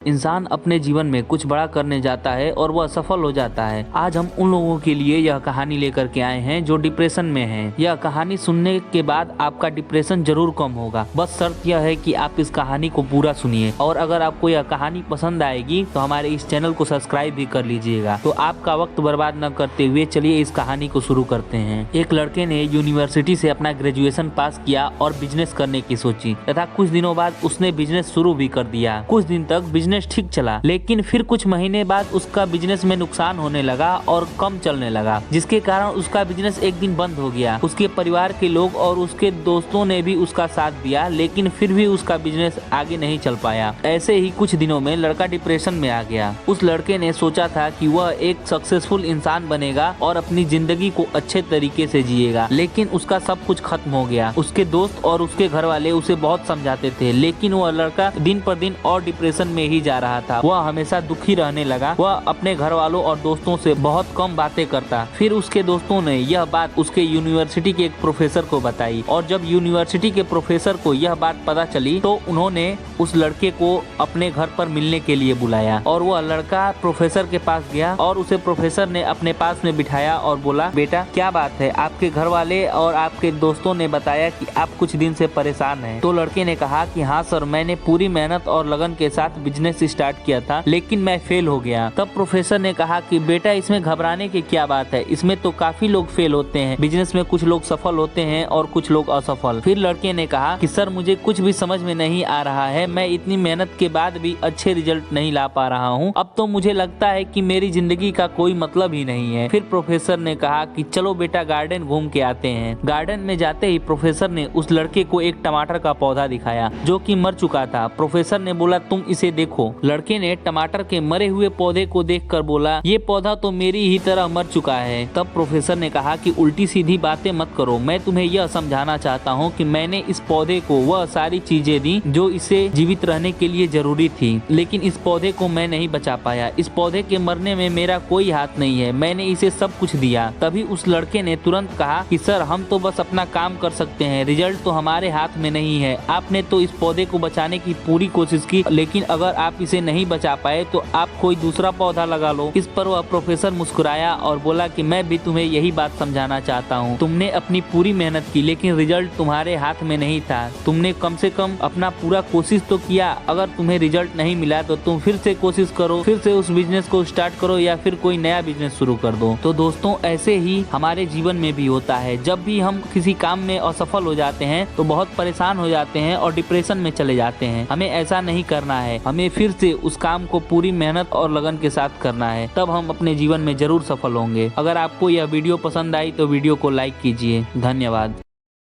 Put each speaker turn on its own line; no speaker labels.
इंसान अपने जीवन में कुछ बड़ा करने जाता है और वह सफल हो जाता है। आज हम उन लोगों के लिए यह कहानी लेकर के आए हैं जो डिप्रेशन में हैं। यह कहानी सुनने के बाद आपका डिप्रेशन जरूर कम होगा। बस शर्त यह है कि आप इस कहानी को पूरा सुनिए और अगर आपको यह कहानी पसंद आएगी तो हमारे इस चैनल को सब्सक्राइब भी कर लीजिएगा। तो आपका वक्त बर्बाद न करते हुए चलिए इस कहानी को शुरू करते हैं। एक लड़के ने यूनिवर्सिटी से अपना ग्रेजुएशन पास किया और बिजनेस करने की सोची तथा कुछ दिनों बाद उसने बिजनेस शुरू भी कर दिया। कुछ दिन तक बिजनेस ठीक चला, लेकिन फिर कुछ महीने बाद उसका बिजनेस में नुकसान होने लगा और कम चलने लगा, जिसके कारण उसका बिजनेस एक दिन बंद हो गया। उसके परिवार के लोग और उसके दोस्तों ने भी उसका साथ दिया, लेकिन फिर भी उसका बिजनेस आगे नहीं चल पाया। ऐसे ही कुछ दिनों में लड़का डिप्रेशन में आ गया। उस लड़के ने सोचा था कि वह एक सक्सेसफुल इंसान बनेगा और अपनी जिंदगी को अच्छे तरीके से जिएगा, लेकिन उसका सब कुछ खत्म हो गया। उसके दोस्त और उसके घर वाले उसे बहुत समझाते थे, लेकिन वह लड़का दिन पर दिन और डिप्रेशन में ही जा रहा था। वह हमेशा दुखी रहने लगा। वह अपने घर वालों और दोस्तों से बहुत कम बातें करता। फिर उसके दोस्तों ने यह बात उसके यूनिवर्सिटी के एक प्रोफेसर को बताई और जब यूनिवर्सिटी के प्रोफेसर को यह बात पता चली तो उन्होंने उस लड़के को अपने घर पर मिलने के लिए बुलाया और वह लड़का प्रोफेसर के पास गया और उसे प्रोफेसर ने अपने पास में बिठाया और बोला, बेटा क्या बात है, आपके घर वाले और आपके दोस्तों ने बताया कि आप कुछ दिन से परेशान हैं। तो लड़के ने कहा कि हाँ सर, मैंने पूरी मेहनत और लगन के साथ बिजनेस स्टार्ट किया था, लेकिन मैं फेल हो गया। तब प्रोफेसर ने कहा कि बेटा इसमें घबराने की क्या बात है, इसमें तो काफी लोग फेल होते हैं। बिजनेस में कुछ लोग सफल होते हैं और कुछ लोग असफल। फिर लड़के ने कहा कि सर मुझे कुछ भी समझ में नहीं आ रहा है, मैं इतनी मेहनत के बाद भी अच्छे रिजल्ट नहीं ला पा रहा हूँ। अब तो मुझे लगता है कि मेरी जिंदगी का कोई मतलब ही नहीं है। फिर प्रोफेसर ने कहा कि चलो बेटा गार्डन घूम के आते हैं। गार्डन में जाते ही प्रोफेसर ने उस लड़के को एक टमाटर का पौधा दिखाया जो कि मर चुका था। प्रोफेसर ने बोला, तुम इसे देखो। लड़के ने टमाटर के मरे हुए पौधे को देखकर बोला, ये पौधा तो मेरी ही तरह मर चुका है। तब प्रोफेसर ने कहा कि उल्टी सीधी बातें मत करो, मैं तुम्हें यह समझाना चाहता हूँ कि मैंने इस पौधे को वह सारी चीजें दी जो इसे जीवित रहने के लिए जरूरी थी, लेकिन इस पौधे को मैं नहीं बचा पाया। इस पौधे के मरने में मेरा कोई हाथ नहीं है, मैंने इसे सब कुछ दिया। तभी उस लड़के ने तुरंत कहा कि सर हम तो बस अपना काम कर सकते हैं, रिजल्ट तो हमारे हाथ में नहीं है। आपने तो इस पौधे को बचाने की पूरी कोशिश की, लेकिन अगर आप इसे नहीं बचा पाए तो आप कोई दूसरा पौधा लगा लो। इस पर वह प्रोफेसर मुस्कुराया और बोला कि मैं भी तुम्हें यही बात समझाना चाहता हूँ। तुमने अपनी पूरी मेहनत की, लेकिन रिजल्ट तुम्हारे हाथ में नहीं था। तुमने कम से कम अपना पूरा कोशिश तो किया। अगर तुम्हें रिजल्ट नहीं मिला तो तुम फिर से कोशिश करो, फिर से उस बिजनेस को स्टार्ट करो या फिर कोई नया बिजनेस शुरू कर दो। तो दोस्तों ऐसे ही हमारे जीवन में भी होता है। जब भी हम किसी काम में असफल हो जाते हैं तो बहुत परेशान हो जाते हैं और डिप्रेशन में चले जाते हैं। हमें ऐसा नहीं करना है, हमें फिर से उस काम को पूरी मेहनत और लगन के साथ करना है, तब हम अपने जीवन में जरूर सफल होंगे। अगर आपको यह वीडियो पसंद आई तो वीडियो को लाइक कीजिए। धन्यवाद।